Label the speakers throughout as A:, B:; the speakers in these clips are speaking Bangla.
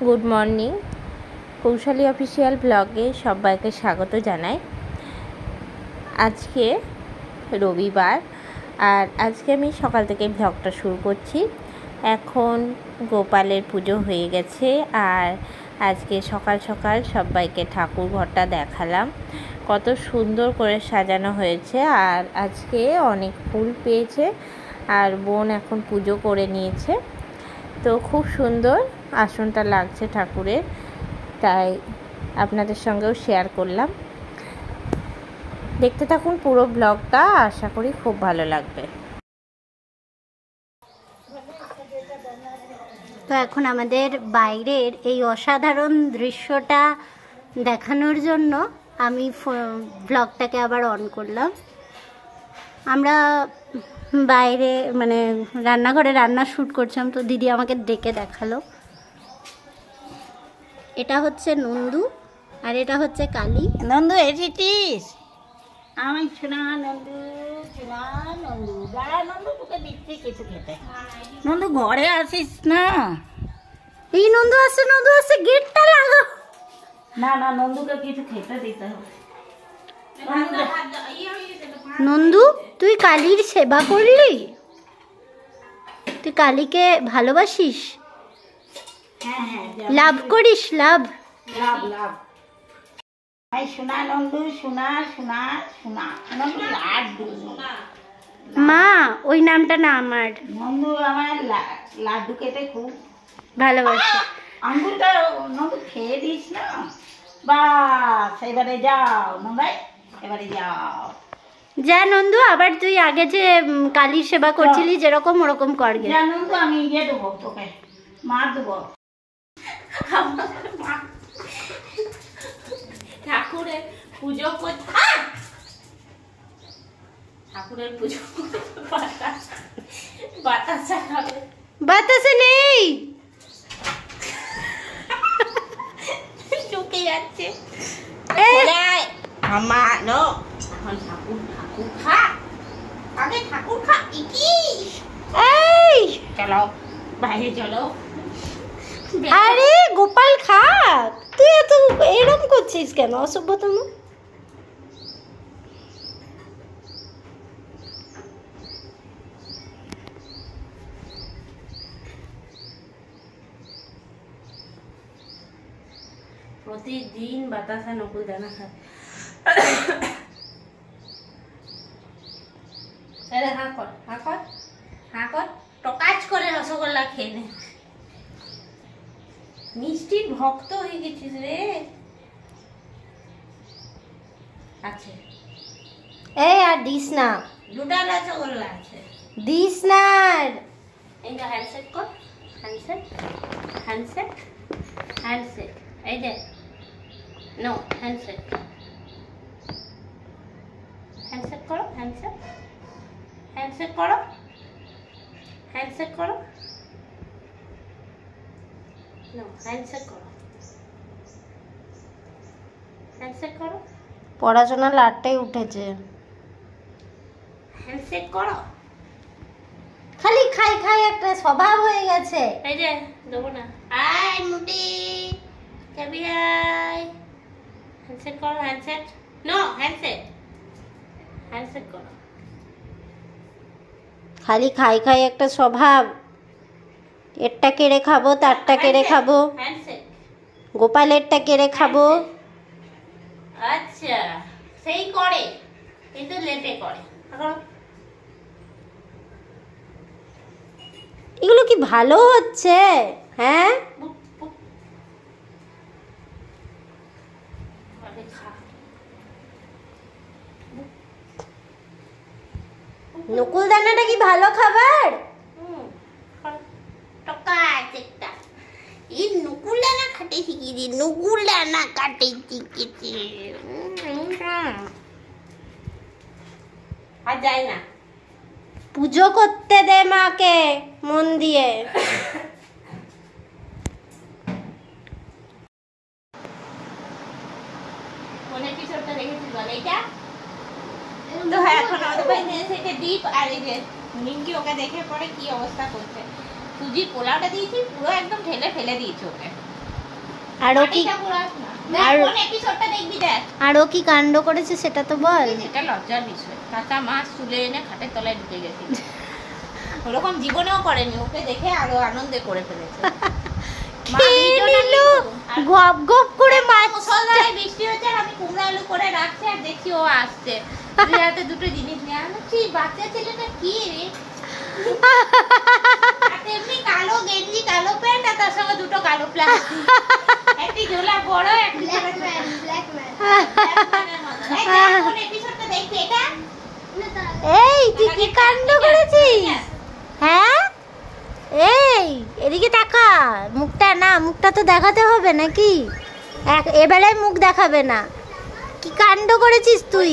A: Good morning. কৌশালী অফিসিয়াল ব্লগে সবাইকে স্বাগত জানাই। আজকে রবিবার, আর আজকে আমি সকাল থেকে ব্লগটা শুরু করছি। এখন গোপালের পুজো হয়ে গেছে, আর আজকে সকাল সকাল সবাইকে ঠাকুর ঘরটা দেখালাম, কত সুন্দর করে সাজানো হয়েছে। আর আজকে অনেক ফুল পেয়েছে, আর বোন এখন পুজো করে নিয়েছে, তো খুব সুন্দর আসনটা লাগছে ঠাকুরের, তাই আপনাদের সঙ্গেও শেয়ার করলাম। দেখতে থাকুন পুরো ব্লগটা, আশা করি খুব ভালো লাগবে।
B: তো এখন আমাদের বাইরের এই অসাধারণ দৃশ্যটা দেখানোর জন্য আমি ব্লগটাকে আবার অন করলাম। আমরা বাইরে মানে রান্নাঘরে রান্না শ্যুট করছিলাম, তো দিদি আমাকে ডেকে দেখালো। এটা হচ্ছে নন্দু, আর এটা হচ্ছে কালী।
C: নন্দু এসেছিস? আমি শোনা নন্দু, শোনা নন্দু, দাঁড়া নন্দু, তোকে দিচ্ছি কিছু খেতে। নন্দু ঘরে আসিস না।
B: এই নন্দু আসছে, গেটটা লাগাও।
C: না না, নন্দুকে কিছু খেতে দিতে হবে।
B: নন্দু, তুই কালীর সেবা করলি? তুই কালীকে ভালোবাসিস?
C: হ্যাঁ হ্যাঁ,
B: লাভ করিস? লাভ
C: লাভ লাভ। এই শোনা নন্দু, শোনা শোনা শোনা নন্দু, লাড্ডু।
B: মা, ওই নামটা না আমার।
C: নন্দু আমার লাড্ডু খেতে খুব
B: ভালোবাসি।
C: আঙ্গুরটা নন্দু খেয়ে দিস না। বাস, এবারে যাও নন্দাই, এবারে যাও।
B: যা নন্দু, আবার তুই আগে যে কালীর সেবা করছিলি যেরকম ওরকম কর গে।
C: যা নন্দু, আমি ইয়ে দেবো তোকে, মার দেবো।
A: ঠাকুরের পুজো করতে, ঠাকুরের পুজো বাতাসা খাবে।
B: বাতাসে নেই,
A: চুকে যাচ্ছে আমার। এখন ঠাকুর ঠাকুর খা, আগে ঠাকুর খা।
B: এই
A: চলো বাইরে চলো।
B: আরে গোপাল খা, তুই এত এরম করছিস কেন? অসভ্যতম।
A: প্রতিদিন বাতাসা নকুল দানা খায়। হাঁ কর, হাঁ কর, হাঁ কর, টকাজ করে রসগোল্লা খেয়ে নে। মিষ্টির ভক্ত হয়ে গেছিস রে। আছে
B: এই আর দিস না,
A: দুটা রসগোল্লা আছে,
B: দিস না।
A: এই যে হ্যান্ডসেট কর, হ্যান্ডসেট হ্যান্ডসেট হ্যান্ডসেট, এই যে নো হ্যান্ডসেট, হ্যান্ডসেট করো, হ্যান্ডসেট হ্যান্ডসেট করো, হ্যান্ডসেট করো, নো হ্যান্ডসেট করো, হ্যান্ডসেট করো।
B: পড়াশোনা লাটটাই উঠেছে,
A: হ্যান্ডসেট করো।
B: খালি খাই খাই একটা স্বভাব হয়ে গেছে।
A: এই যে দেবো না। আয় মুটি কবি আয়, হ্যান্ডসেট করো, হ্যান্ডসেট, নো হ্যান্ডসেট, হ্যান্ডসেট করো।
B: খালি খাই খাই একটা স্বভাব, এরটা কেড়ে খাবো, তারটা কেড়ে খাবো,
A: হ্যান্ডসেট,
B: গোপালেরটা কেড়ে খাবো।
A: আচ্ছা সেই করে, কিন্তু লেটে করে। এখন
B: এগুলো কি ভালো হচ্ছে? হ্যাঁ, নকুল দানাটা কি ভালো খাবার?
A: এই নকুল দানা খাটে শিখিয়েছি, নকুল দানা কাটে শিখেছি। আর যায় না।
B: পুজো করতে দে মাকে মন দিয়ে।
A: কোন এপিসোডটা দেখেছিস বল? এইটা তো এখন আমাদের বাড়িতে এসে দীপ আর এই যে নিমকি ওকে দেখে পরে কি অবস্থা করছে। সুজির পোলাওটা দিয়েছি, পুরো একদম ঢেলে ফেলে দিয়েছি ওকে।
B: আরও কি আর
A: কোন এপিসোডটা দেখবি দেখ।
B: আরও কি কাণ্ড করেছে সেটা তো বল।
A: এটা লজ্জার বিষয়, কাঁচা মাছ তুলে এনে খাটের তলায় ঢুকে গেছে। ওরকম জীবনেও করেনি, ওকে দেখে আরো আনন্দে করে ফেলেছে।
B: গপ গপ করে মাছ।
A: মুষলধারে বৃষ্টি হচ্ছে আর আমি কুমড়ো আলু করে রাখছি আর দেখছি ও আসছে, দুই হাতে দুটো জিনিস নিয়ে। আমি বলছি বাচ্চা ছেলেটা কি রে, এমনি কালো গেঞ্জি কালো প্যান্ট আর তার সঙ্গে দুটো কালো প্লাস্টিক, একটি ঝোলা বড় একটি এপিসোডটা দেখবি এটা।
B: এই তুই কি কাণ্ড করেছিস? হ্যাঁ এই এদিকে তাকা, মুখটা না, মুখটা তো দেখাতে হবে নাকি? এবেলায় মুখ দেখাবে না। কি কাণ্ড করেছিস তুই?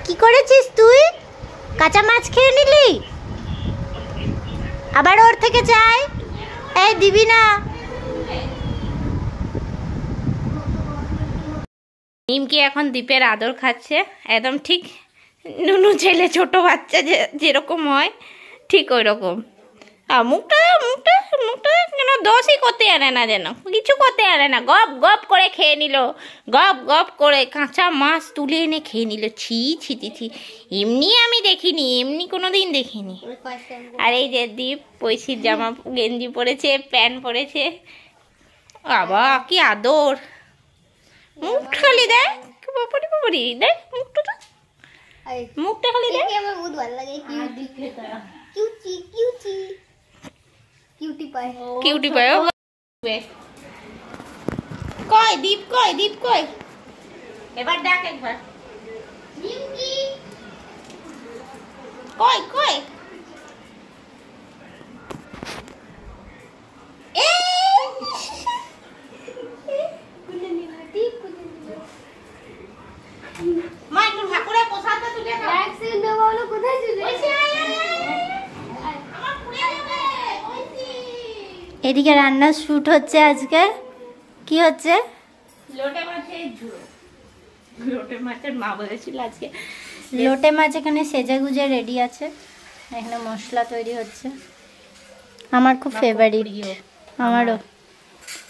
B: কি করেছিস তুই? কাঁচা মাছ খেয়ে নিলি? আবার ওর থেকে চাই? এই দিবি না?
A: নিমকি এখন দীপের আদর খাচ্ছে, একদম ঠিক নুনু ছেলে ছোট বাচ্চা যেরকম হয় ঠিক ওই রকম। আর মুখটা মুখটা মুখটা যেন দোষই করতে আনে না, যেন কিছু করতে আনে না, গপ গপ করে খেয়ে নিল, গপ গপ করে কাঁচা মাছ তুলে এনে খেয়ে নিল। ছি ছি ছি ছি, এমনি আমি দেখিনি, এমনি কোনো দিন দেখিনি। আর এই যে দীপ পৈশির জামা গেঞ্জি পরেছে, প্যান্ট পরেছে, বাবা কি আদর। মুখ খালি দেখ, বাবারি বাবারি দেখ মুখটা, তো মুখটা খালি দেখ।
B: আমার বহুত ভালো লাগে, কিউটি কিউটি কিউটি পায়,
A: কিউটি পায়। কই দীপ, কই দীপ, কই এবার ডাক একবার, কই কই মা একটু ঠাকুরের প্রসাদটা তুলে দাও।
B: কোথায় ছিল? এদিকে রান্নার শুট হচ্ছে আজকে। কি হচ্ছে?
A: লোটে মাছের ঝোল। লোটে মাছের মা বলেছিল আজকে
B: লোটে মাছ এখানে সেজে গুজে রেডি আছে, এখানে মশলা তৈরি হচ্ছে। আমার খুব ফেভারিট, আমারও।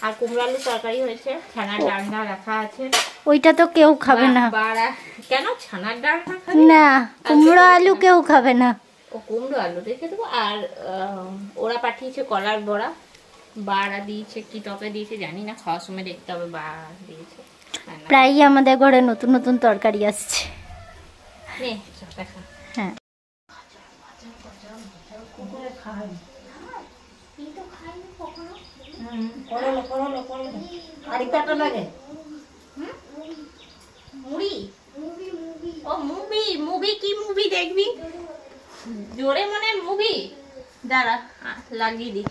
A: আর কুমড়ো আলু তরকারি হয়েছে, ছানার ডালনা রাখা আছে।
B: ওইটা তো কেউ খাবে না।
A: কেন ছানার ডালনা খাবে
B: না, কুমড়ো আলু কেউ খাবে না।
A: ও কুমড়ো আলু রেখে দেবো। আর ওরা পাঠিয়েছে কলার বড়া, বাড়া দিয়েছে, কি টপে দিয়েছে জানি না, খাওয়ার সময় দেখতে হবে বাড়া দিয়েছে।
B: প্রায়ই আমাদের ঘরে নতুন নতুন তরকারি আসছে। হ্যাঁ,
A: মুভি কি মুভি দেখবি? জোরে মনে মুভি, দাঁড়া লাগিয়ে দি,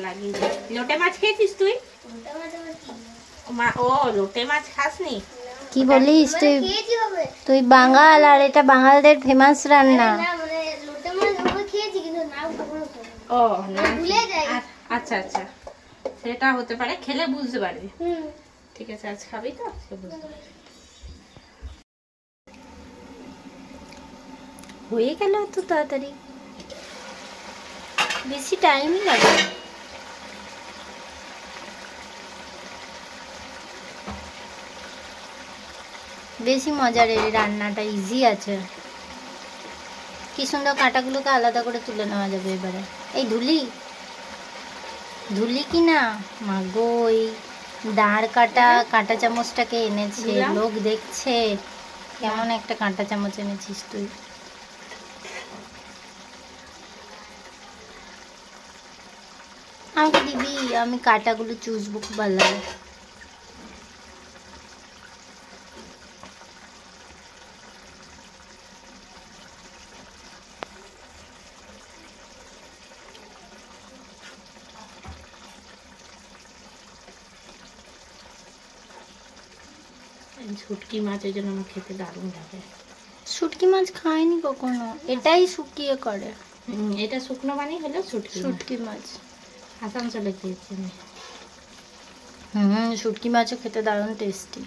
A: লাগিয়ে দি। লোটে মাছ খেয়েছিস তুই? ও লোটে মাছ খাসনি?
B: কি বলিস তুই? তুই বাঙাল আর এটা বাঙালদের ফেমাস রান্না।
A: ও আচ্ছা আচ্ছা, সেটা হতে পারে, খেলে বুঝতে পারবি। ঠিক আছে, আজ খাবি তো, সে বুঝতে পারবি।
B: হয়ে গেল তো তাড়াতাড়ি, বেশি টাইমই লাগে। বেশি মজার এই রান্নাটা, ইজি আছে। কি সুন্দর কাঁটাগুলোকে আলাদা করে তুলে নেওয়া যাবে এবারে। এই ধুলি ধুলি কি না মাগো, ওই দাঁড় কাটা কাঁটা চামচটাকে এনেছে, লোক দেখছে কেমন একটা কাঁটা চামচ এনেছিস তুই। আমাকে দিবি, আমি কাঁটাগুলো চুষবো, খুব ভালো লাগে।
A: শুটকি মাছ এই জন্য আমার খেতে দারুণ লাগে।
B: শুটকি মাছ খাইনি কখনো, এটাই শুকিয়ে করে।
A: এটা শুকনো পানি হলো
B: শুটকি মাছ।
A: আসানসোলে খেয়েছি আমি।
B: শুটকি মাছও খেতে দারুণ টেস্টি।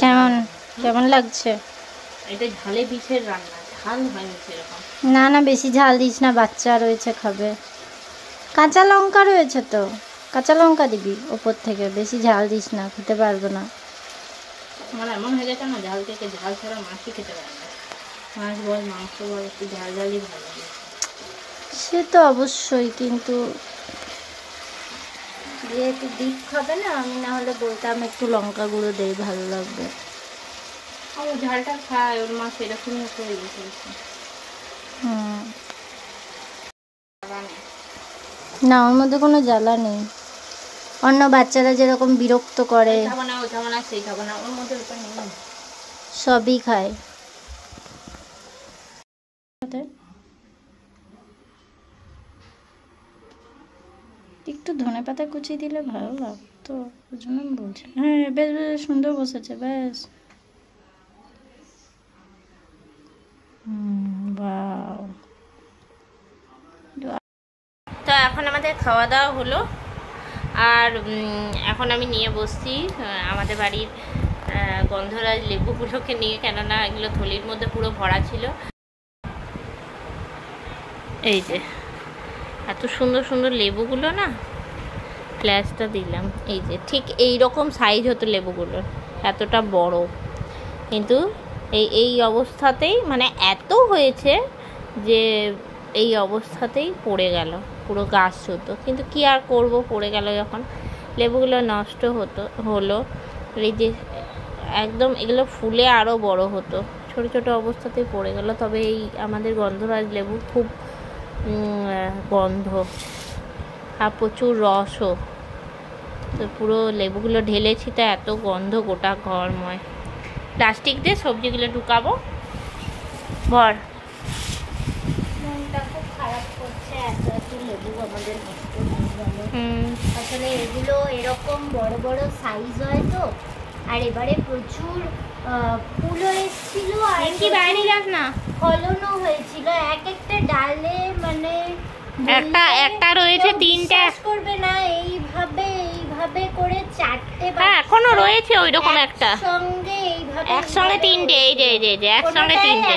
B: কেমন কেমন লাগছে?
A: এটা ঝালে পিঠের রান্না, ঝাল হয়নি সেরকম।
B: না না, বেশি ঝাল দিস না, বাচ্চা রয়েছে খাবে। কাঁচা লঙ্কা রয়েছে তো, কাঁচা লঙ্কা দিবি ওপর থেকে, বেশি ঝাল দিস না, খেতে পারবো না।
A: আমার এমন হয়ে গেছে না, ঝাল থেকে ঝাল ছাড়া মাছই খেতে পারে না। মাছ বল মাংস বল একটু ঝাল ঝালই ভালো লাগে।
B: সে তো অবশ্যই, কিন্তু যেহেতু ডিপ খাবে না, আমি না হলে বলতাম একটু লঙ্কা গুঁড়ো দেই, ভালো লাগবে।
A: ও ঝালটা খায়, ওর মা সেরকমই করে দিয়েছে।
B: না, ওর মধ্যে কোনো জ্বালা নেই। অন্য বাচ্চারা যেরকম বিরক্ত করে,
A: খাবো না, ও খাবো না, সেই খাবো না, ওর মধ্যে ওটা নেই।
B: সবই খায়। একটু ধনেপাতা কুচি দিলে ভালো লাগতো, ওই জন্য আমি বলছি। হ্যাঁ, বেশ বেশ সুন্দর বসেছে, বেশ। বাহ।
A: তো এখন আমাদের খাওয়া দাওয়া হলো, আর এখন আমি নিয়ে বসছি আমাদের বাড়ির গন্ধরাজ লেবুগুলোকে নিয়ে, কেননা এগুলো থলির মধ্যে পুরো ভরা ছিল। এই যে এত সুন্দর সুন্দর লেবুগুলো না, ফ্ল্যাশটা দিলাম, এই যে ঠিক এই রকম সাইজ হতো লেবুগুলোর, এতটা বড়, কিন্তু এই অবস্থাতেই মানে এত হয়েছে যে এই অবস্থাতেই পড়ে গেল, পুরো গাছ হতো। কিন্তু কি আর করব, পড়ে গেল যখন। লেবুগুলো নষ্ট হলো। এই যে একদম এগুলো ফুলে আরও বড় হতো, ছোট ছোট অবস্থাতেই পড়ে গেল। তবে এই আমাদের গন্ধরাজ লেবু খুব গন্ধ আর প্রচুর রসও। তো পুরো লেবুগুলো ঢেলেছি, তা এত গন্ধ গোটা ঘরময়। প্লাস্টিক দিয়ে সবজিগুলো ঢুকাবো। ভর।
B: মনটা খুব খারাপ করছে, এত এত লেবু আমাদের নষ্ট হয়ে গেল। আসলে এগুলো এরকম বড় বড় সাইজ হয় তো, আর এবারে প্রচুর ফুলও এসেছিল, আর
A: কি বাইরে যাস না,
B: ফলনও হয়েছিল। এক একটা ডালে মানে
A: একটা রয়েছে, তিনটা
B: করবে না, এইভাবে করে চারটে,
A: হ্যাঁ এখনো রয়েছে ওই রকম একটা, একসঙ্গে তিনটে, এই যে একসঙ্গে তিনটে,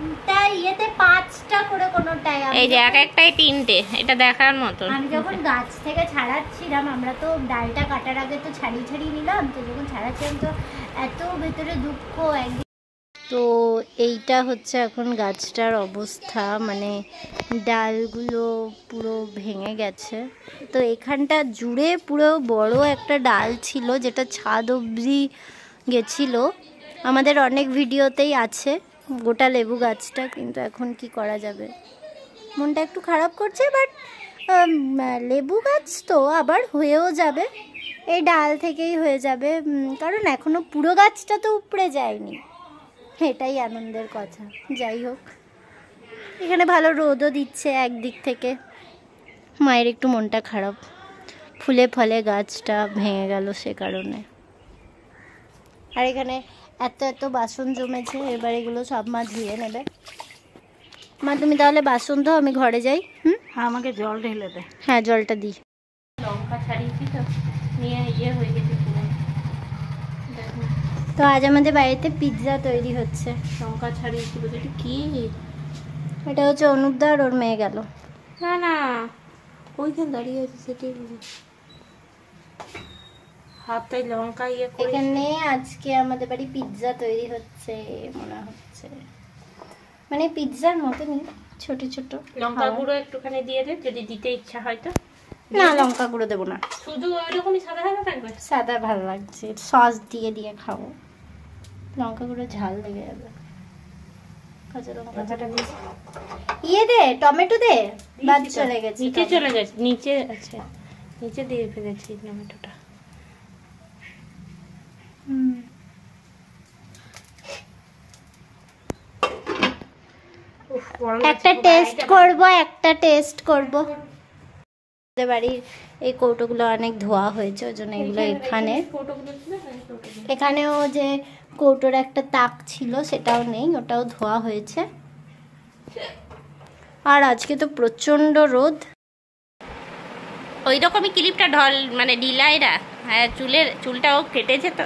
B: একটা ইয়েতে 5টা করে কোনোটাই,
A: এই যে এক একটাই তিনটে, এটা দেখার মতো।
B: আমি যখন গাছ থেকে ছাড়াচ্ছিলাম, আমরা তো ডালটা কাটার আগে তো ছাড়িয়ে নিলাম, তো যখন ছাড়াচ্ছিলাম তো এত ভেতরে দুঃখ। তো এইটা হচ্ছে এখন গাছটার অবস্থা, মানে ডালগুলো পুরো ভেঙে গেছে। তো এখানটা জুড়ে পুরো বড় একটা ডাল ছিল, যেটা ছাদ অবধি গেছিলো। আমাদের অনেক ভিডিওতেই আছে গোটা লেবু গাছটা, কিন্তু এখন কি করা যাবে, মনটা একটু খারাপ করছে। বাট লেবু গাছ তো আবার হয়েও যাবে, এই ডাল থেকেই হয়ে যাবে, কারণ এখনো পুরো গাছটা তো উপড়ে যায়নি, এটাই আনন্দের কথা। যাই হোক, এখানে ভালো রোদও দিচ্ছে একদিক থেকে। মায়ের একটু মনটা খারাপ, ফুলে ফলে গাছটা ভেঙে গেল সে কারণে। আর এখানে এত এত বাসন জমেছে, এবার এগুলো সব মা ধুয়ে নেবে। মা তুমি তাহলে বাসন ধো, আমি ঘরে যাই।
C: হ্যাঁ, আমাকে জল ঢেলে দে।
B: হ্যাঁ, জলটা দিই।
A: লঙ্কা ছাড়িয়েছি তো, নিয়ে হয়ে গেছে পুরো।
B: তো আজ আমাদের বাড়িতে পিৎজা তৈরি হচ্ছে।
A: লঙ্কা ছাড়িয়েছিল, এটা কি?
B: এটা হচ্ছে অনুপদা আর ওর মেয়ে গেল।
A: না ওইখানে দাঁড়িয়ে আছে, সেটাই হাতে লঙ্কা করে।
B: এখানে আজকে আমাদের বাড়ি পিৎজা তৈরি হচ্ছে মনে হচ্ছে, মানে পিৎজার মতনই ছোট ছোট।
A: লঙ্কা গুঁড়ো একটুখানি দিয়ে দে, যদি দিতে ইচ্ছা হয় তো।
B: না, লঙ্কা গুঁড়ো দেবো না,
A: শুধু ওইরকমই সাদা সাদা থাকবে।
B: সাদা ভালো লাগছে, সস দিয়ে খাবো। লঙ্কা গুঁড়ো ঝাল লেগে যাবে। কাঁচা লঙ্কাটা দিয়ে ইয়ে দে, টমেটো দে, বাদ চলে গেছে,
A: নিচে চলে গেছে, নিচে আছে, নিচে দিয়ে ফেলেছি টমেটোটা।
B: একটা টেস্ট করব। আমাদের বাড়ির এই কৌটোগুলো অনেক ধোয়া হয়েছে, ওই জন্য এগুলো এখানেও যে কৌটোর একটা তাক ছিল সেটাও নেই, ওটাও ধোয়া হয়েছে। আর আজকে তো প্রচন্ড রোদ।
A: ওই রকমই ক্লিপটা মানে ঢিলাইরা, হ্যাঁ চুলটাও কেটেছে তো।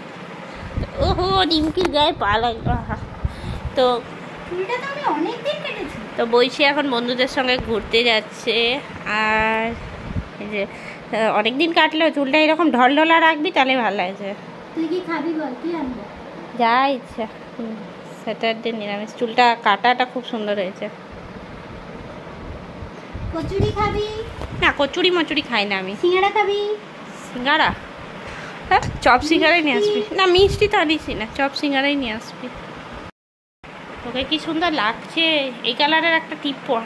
A: ওহো, নিমকির গায়ে পা লাগলো। তো
B: চুলটা তো আমি অনেকদিন কেটেছি।
A: তো বৈশী এখন বন্ধুদের সঙ্গে ঘুরতে যাচ্ছে। আর এই যে অনেকদিন কাটলেও চুলটা এরকম ঢলঢলা রাখবি, তাহলে ভালো লাগছে।
B: তুই কি খাবি বল, কি আনবো?
A: যা ইচ্ছা। স্যাটারডে নিরামিষ। চুলটা কাটাটা খুব সুন্দর হয়েছে।
B: কচুরি খাবি?
A: না, কচুরি মচুরি খাই না আমি।
B: সিঙ্গাড়া খাবি?
A: সিঙ্গারা? হ্যাঁ, চপ সিঙ্গারাই নিয়ে আসবি। না, মিষ্টি তো আনিসি না, চপ সিঙ্গারাই নিয়ে আসবি। তোকে কি সুন্দর লাগছে। এই কালারের একটা টিপ পর।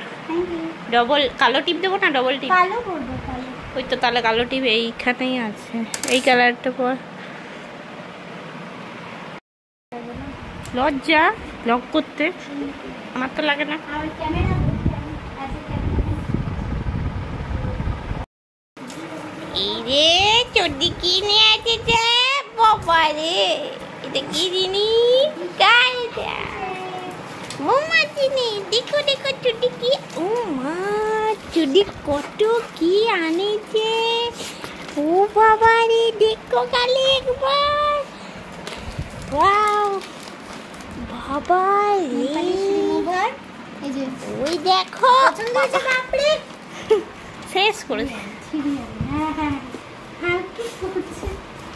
A: ডবল কালো টিপ দেবো না ডবল টিপ?
B: কালো করবো, কালো।
A: ওই তো, তাহলে কালো টিপ এইখানেই আছে। এই কালারটা পর। লজ্জা লক করতে? আমার তো লাগে না।
B: আর ক্যামেরা
A: এই রে চড্ডি কি নিয়ে আছে বাবা রে, এটা কি জিনিস? মৌমাছি নেই, দেখো দেখো চুডি কি। ও মা, চুডি কত কি আনেছে। ও বাবা রে, দেখো কালে একবার। ওয়াও বাবা রে,
B: রিমুভার। এই যে
A: ওই দেখো।
B: পছন্দ হয়েছে বাপরে?
A: শেষ করেছে।
B: হ্যাঁ হ্যাঁ হ্যাঁ, কি করছে?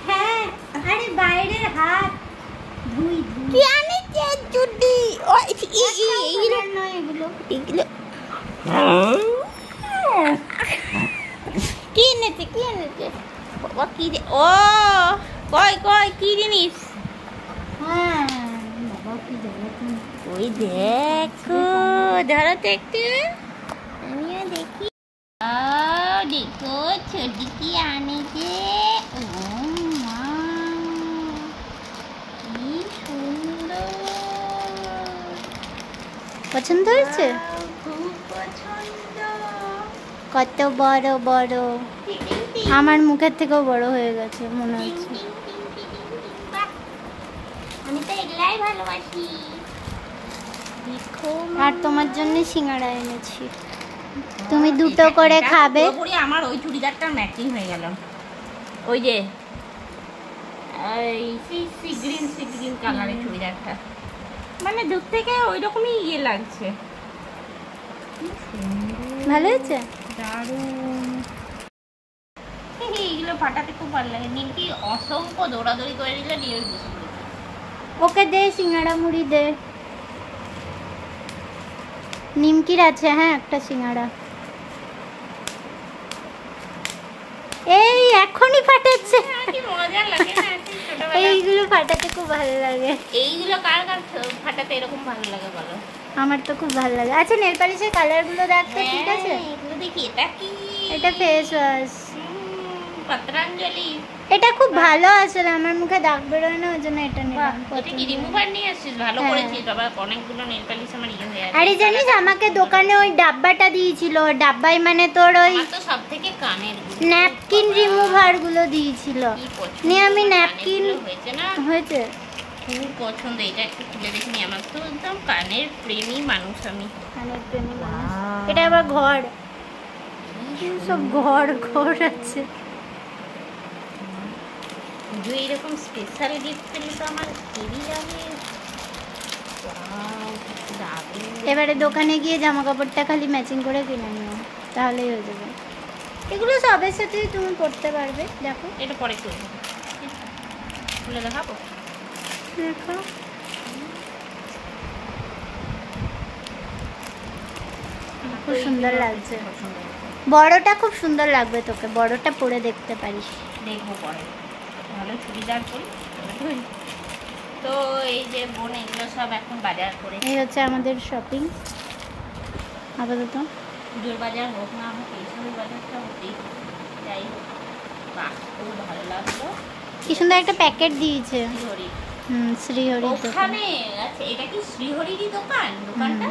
B: হ্যাঁ, আরে বাইরের হাত ধুই ধুই।
A: কি আনেছে চুডি? ও এইগুলো
B: নয় এগুলো।
A: এগুলো কি এনেছে কি এনেছে বাবা? কি ও কই কই কি জিনিস?
B: হ্যাঁ বাবা, কি জ্বালাতন।
A: ওই দেখো, ধরো তো একটু, আমিও দেখি। দেখো ছোটি কি আনেছে। ও মা, কি সুন্দর।
B: পছন্দ হয়েছে?
A: খুব পছন্দ।
B: কত বড় বড়, আমার মুখের থেকেও বড় হয়ে গেছে মনে হচ্ছে।
A: আমি তো এগুলাই ভালোবাসি। দেখো
B: আর তোমার জন্য সিঙ্গাড়া এনেছি, তুমি দুটো করে খাবে।
A: পুরোপুরি আমার ওই চুড়িদারটার ম্যাচিং হয়ে গেল। ওই যে সি গ্রিন কালারের চুড়িদারটা, মানে দূর থেকে ওই রকমই ইয়ে লাগছে।
B: ভালো হয়েছে?
A: দারুণ। এইগুলো ফাটাতে খুব ভালো লাগে। নীলকি অসংখ্য দৌড়াদৌড়ি করে দিলে নিয়ে বসে পড়েছে।
B: ওকে দে সিঙ্গাড়া মুড়ি দে। নিমকির আছে হ্যাঁ একটা সিঙ্গাড়া। এই এখনই ফাটাচ্ছে।
A: কি মজা লাগে না ছোটবেলা।
B: এইগুলো ফাটাতে খুব ভালো লাগে।
A: এইগুলো কার কার ফাটাতে এরকম ভালো লাগে বলো?
B: আমার তো খুব ভালো লাগে। আচ্ছা নেল পালিশের কালারগুলো দেখতে ঠিক আছে?
A: এগুলো দেখি, এটা কি?
B: এটা ফেস ওয়াশ।
A: পতঞ্জলি।
B: এটা খুব ভালো আসলে, আমার মুখে দাগ বেরোয় না, ওই জন্য এটা নিলাম।
A: এটা কি রিমুভার নিয়ে আসছিস? ভালো
B: হ্যাঁ।
A: করেছিস বাবা, অনেকগুলো নেল পালিশ আমার ইয়ে হয়ে আছে।
B: আরে জানিস আমাকে দোকানে ওই ডাব্বাটা দিয়েছিল, ডাব্বায় মানে তোর ওই
A: আমার তো সবথেকে কানের
B: ন্যাপকিন রিমুভার গুলো দিয়েছিল।
A: কি পছন্দ।
B: নিয়ে আমি ন্যাপকিন
A: হয়েছে না,
B: হয়েছে
A: খুব পছন্দ। এটা একটু খুলে দেখিনি, আমার তো একদম কানের প্রেমী মানুষ আমি।
B: কানের প্রেমী মানুষ। এটা আবার ঘর, সব ঘর ঘর আছে।
A: পুজো এইরকম স্পেশাল গিফট পেলে তো আমার হেভি লাগে।
B: এবারে দোকানে গিয়ে জামা কাপড়টা খালি ম্যাচিং করে কিনে নিও, তাহলেই হয়ে যাবে। এগুলো সবের সাথে তুমি পড়তে পারবে। দেখো
A: এটা পরে খুলবো, খুলে দেখাবো।
B: দেখো খুব সুন্দর লাগছে। বড়টা খুব সুন্দর লাগবে তোকে, বড়টা পরে দেখতে পারিস।
A: দেখবো পরে, ভালো চুড়িদার পরি। তো এই যে বোন এগুলো সব এখন বাজার করে।
B: এই হচ্ছে আমাদের শপিং আপাতত।
A: পুজোর বাজার হোক না হোক, এইসবের বাজারটা হতেই যাই হোক। বাহ, খুব ভালো লাগলো।
B: কি সুন্দর একটা প্যাকেট দিয়েছে।
A: শ্রীহরি।
B: শ্রীহরি
A: ওখানে আচ্ছা, এটা কি শ্রীহরিরই দোকানটা?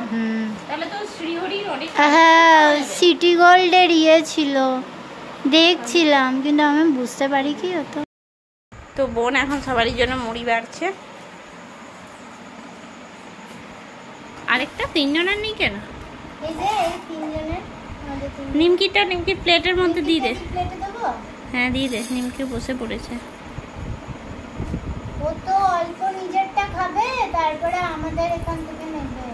A: তাহলে তো শ্রীহরির অনেক।
B: হ্যাঁ, সিটি গোল্ডের ইয়ে ছিল, দেখছিলাম কিন্তু আমি বুঝতে পারি কি হতো।
A: তো বোন এখন সবারই জন্য মুড়ি বাড়ছে। আরেকটা তিনজনের নেই কেন?
B: এই যে এই তিনজনের আমাদের
A: নিমকির প্লেটের মধ্যে দিয়ে দে।
B: প্লেটে দেবো?
A: হ্যাঁ দিয়ে দে, নিমকি বসে পড়েছে।
B: ও তো অল্প নিজেরটা খাবে, তারপরে আমাদের এখান থেকে নেবে।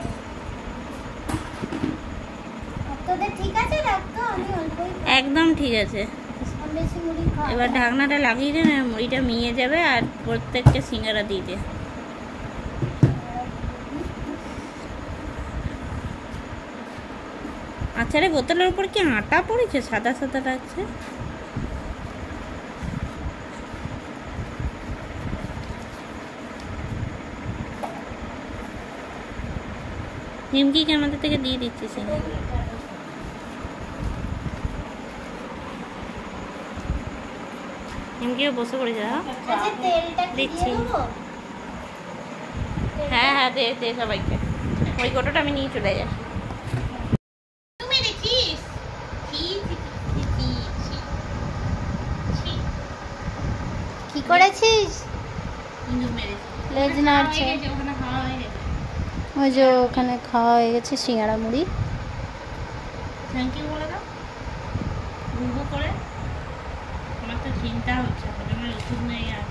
B: তোদের ঠিক আছে রাখতো, আমি অল্পই
A: একদম ঠিক আছে।
B: বেশি মুড়ি খাওয়া।
A: এবার ঢাকনাটা লাগিয়ে দে, না মুড়িটা মিয়ে যাবে আর প্রত্যেককে সিঙ্গারা দিয়ে দে। আচারে বোতলের উপর কি আটা পড়েছে, সাদা সাদা লাগছে। নিমকিকে আমাদের থেকে দিয়ে দিচ্ছি সিঙ্গারা। নিমকিও বসে পড়ে যা।
B: আচ্ছা, তেলটা কি
A: দিচ্ছি।
B: দিয়ে দেবো?
A: হ্যাঁ হ্যাঁ, দে দে সবাইকে। ওই কোটোটা আমি নিয়ে চলে যাই।
B: কি করেছিস? লেজ নাড়ছে। ওই যে ওখানে খাওয়া হয়ে গেছে সিঙ্গারা মুড়ি।
A: থ্যাংক ইউ বলে দাও ঘুরবো করে। আমার তো চিন্তা হচ্ছে আমার ওষুধ নেই আর।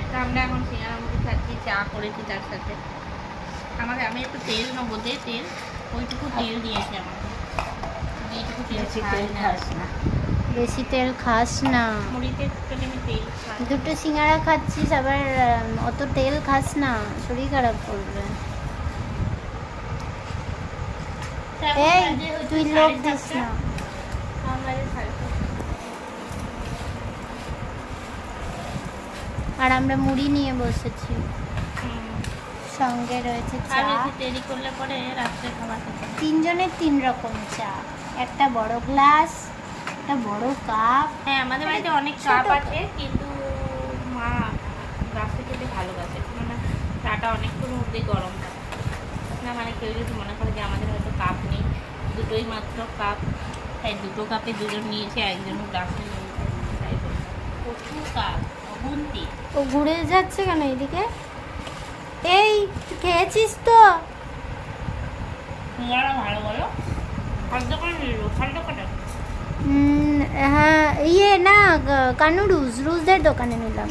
A: এটা আমরা এখন সিঙ্গারা মুড়ি খাচ্ছি, চা করেছি তার সাথে। আমি একটু তেল নেবো, দে তেল। ওইটুকু তেল দিয়েছে আমাকে, এইটুকু তেল খাস না।
B: বেশি তেল খাস না।
A: মুড়িতে একটুখানি আমি তেল খাই।
B: দুটো সিঙ্গারা খাচ্ছিস আবার অত তেল খাস না, শরীর খারাপ করবে। এই তুই লোক দিস না। আর আমরা মুড়ি নিয়ে বসেছি, সঙ্গে রয়েছে চা।
A: দেরি করলে পরে রাত্রে খাবার খেতে।
B: তিনজনের 3 রকম চা, একটা বড় গ্লাস, একটা বড় কাপ।
A: হ্যাঁ, আমাদের বাড়িতে অনেক কাপ আছে, কিন্তু মা গ্লাসে খেতে ভালোবাসে। মানে চাটা অনেকক্ষণ অবধি গরম থাকে না। মানে কেউ যদি মনে করে যে আমাদের হয়তো কাপ নেই, দুটোই মাত্র কাপ, তাই 2 কাপে 2জন নিয়েছে, একজন গ্লাসে নিয়েছে। তাই প্রচুর কাপ, অগুন্তি।
B: ও ঘুরে যাচ্ছে কেন এদিকে? এই খেয়েছিস তো?
A: সিঙ্গারা ভালো বলো, খাদ্য দোকানে নিল, খাদ্য দোকানে।
B: হ্যাঁ, ইয়ে না, কানু রুজদের দোকানে নিলাম।